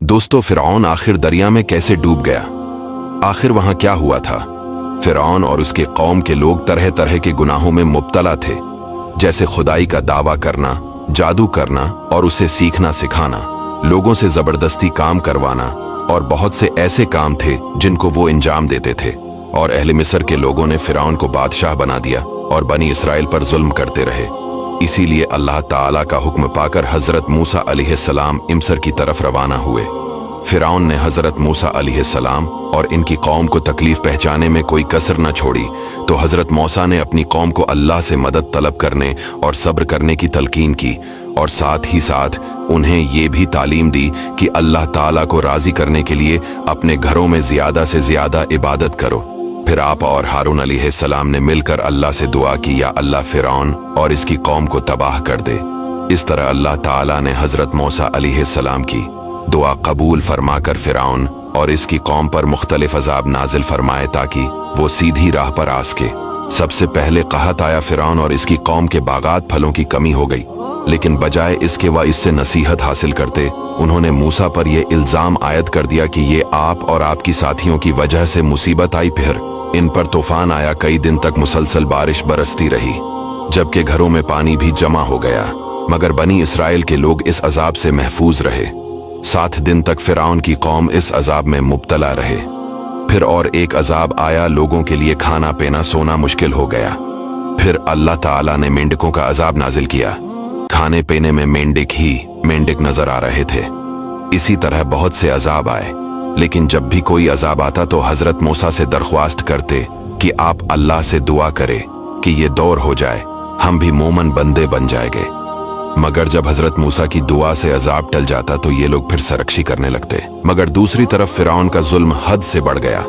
दोस्तों, फिरौन आखिर दरिया में कैसे डूब गया? आखिर वहां क्या हुआ था? फिरौन और उसके कौम के लोग तरह तरह के गुनाहों में मुब्तला थे, जैसे खुदाई का दावा करना, जादू करना और उसे सीखना सिखाना, लोगों से जबरदस्ती काम करवाना और बहुत से ऐसे काम थे जिनको वो अंजाम देते थे। और अहले मिस्र के लोगों ने फिरौन को बादशाह बना दिया और बनी इसराइल पर जुल्म करते रहे। इसीलिए अल्लाह ताला का हुक्म पाकर हजरत मूसा अलैहिस्सलाम मिस्र की तरफ रवाना हुए। फिरौन ने हजरत मूसा अलैहिस्सलाम और इनकी कौम को तकलीफ पहुंचाने में कोई कसर न छोड़ी, तो हजरत मूसा ने अपनी कौम को अल्लाह से मदद तलब करने और सब्र करने की तलकीन की और साथ ही साथ उन्हें ये भी तालीम दी कि अल्लाह ताला को राजी करने के लिए अपने घरों में ज्यादा से ज्यादा इबादत करो। फिर आप और हारून अलैहिस्सलाम ने मिलकर अल्लाह से दुआ की, या अल्लाह फिरौन और इसकी कौम को तबाह कर दे। इस तरह अल्लाह ताला ने हजरत मूसा अलैहिस्सलाम की दुआ कबूल फरमाकर फिरौन और इसकी कौम पर मुख्तलिफ अजाब नाजिल फरमाए ताकि वो सीधी राह पर आ सके। सबसे पहले कहत आया फिरौन और इसकी कौम के बागात फलों की कमी हो गई, लेकिन बजाय इसके वह इससे नसीहत हासिल करते, उन्होंने मूसा पर यह इल्जाम आयद कर दिया कि ये आप और आपकी साथियों की वजह से मुसीबत आई। फिर इन पर तूफान आया, कई दिन तक मुसलसल बारिश बरसती रही, जबकि घरों में पानी भी जमा हो गया, मगर बनी इसराइल के लोग इस अजाब से महफूज रहे। 7 दिन तक फिरौन की कौम इस अजाब में मुब्तला रहे। फिर और एक अजाब आया, लोगों के लिए खाना पीना सोना मुश्किल हो गया। फिर अल्लाह ताला ने मेंढकों का अजाब नाजिल किया। खाने पीने में मेंढक नजर आ रहे थे। इसी तरह बहुत से अजाब आए, लेकिन जब भी कोई अजाब आता तो हजरत मूसा से दरख्वास्त करते कि आप अल्लाह से दुआ करें कि ये दौर हो जाए, हम भी मोमन बंदे बन जाएंगे। मगर जब हजरत मूसा की दुआ से अजाब टल जाता तो ये लोग फिर सरकशी करने लगते। मगर दूसरी तरफ फिरौन का जुल्म हद से बढ़ गया।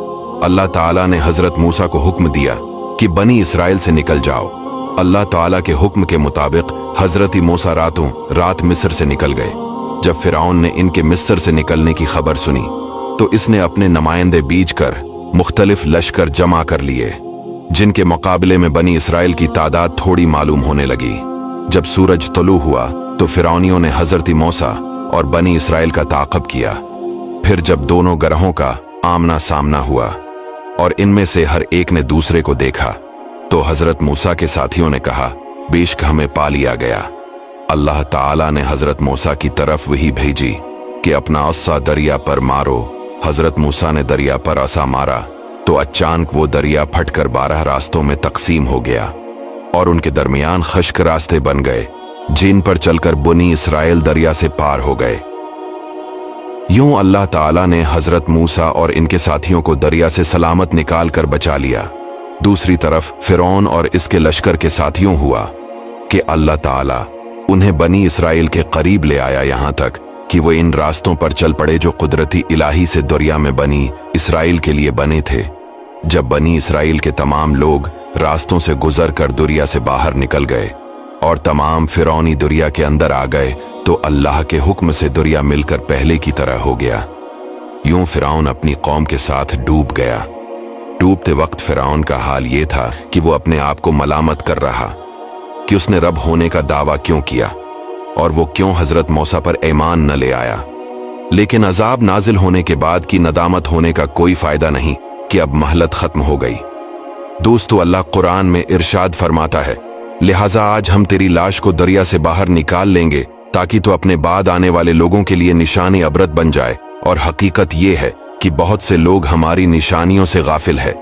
अल्लाह ताला ने हजरत मूसा को हुक्म दिया कि बनी इसराइल से निकल जाओ। अल्लाह ताला के हुक्म के मुताबिक हजरत मूसा रातों रात मिस्र से निकल गए। जब फिरौन ने इनके मिस्र से निकलने की खबर सुनी तो इसने अपने नुमाइंदे बीज कर मुख्तलिफ लश्कर जमा कर लिए, जिनके मुकाबले में बनी इसराइल की तादाद थोड़ी मालूम होने लगी। जब सूरज तुलू हुआ तो फिरौनियों ने हजरत मूसा और बनी इसराइल का ताक़ब किया। फिर जब दोनों ग्रहों का आमना सामना हुआ और इनमें से हर एक ने दूसरे को देखा, तो हजरत मूसा के साथियों ने कहा, बेशक हमें पा लिया गया। अल्लाह ताला ने हजरत मूसा की तरफ वही भेजी कि अपना अस्सा दरिया पर मारो। हजरत मूसा ने दरिया पर असा मारा तो अचानक वो दरिया फटकर 12 रास्तों में तकसीम हो गया और उनके दरमियान खश्क रास्ते बन गए, जिन पर चलकर बनी इसराइल दरिया से पार हो गए। यूं अल्लाह ताला ने हजरत मूसा और इनके साथियों को दरिया से सलामत निकाल कर बचा लिया। दूसरी तरफ फिरौन और इसके लश्कर के साथियों हुआ कि अल्लाह ताला उन्हें बनी इसराइल के करीब ले आया, यहां तक कि वो इन रास्तों पर चल पड़े जो कुदरती इलाही से दरिया में बनी इसराइल के लिए बने थे। जब बनी इसराइल के तमाम लोग रास्तों से गुजर कर दरिया से बाहर निकल गए और तमाम फिरौनी दरिया के अंदर आ गए, तो अल्लाह के हुक्म से दरिया मिलकर पहले की तरह हो गया। यूं फिरौन अपनी कौम के साथ डूब गया। डूबते वक्त फिरौन का हाल ये था कि वो अपने आप को मलामत कर रहा कि उसने रब होने का दावा क्यों किया और वो क्यों हजरत मूसा पर ईमान न ले आया। लेकिन अजाब नाजिल होने के बाद की नदामत होने का कोई फायदा नहीं कि अब महलत खत्म हो गई। दोस्तों, अल्लाह कुरान में इरशाद फरमाता है, लिहाजा आज हम तेरी लाश को दरिया से बाहर निकाल लेंगे ताकि तो अपने बाद आने वाले लोगों के लिए निशानी अबरत बन जाए। और हकीकत ये है कि बहुत से लोग हमारी निशानियों से गाफिल है।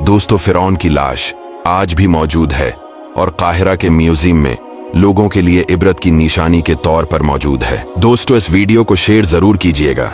दोस्तों, फिरौन की लाश आज भी मौजूद है और काहिरा के म्यूजियम में लोगों के लिए इबरत की निशानी के तौर पर मौजूद है। दोस्तों, इस वीडियो को शेयर जरूर कीजिएगा।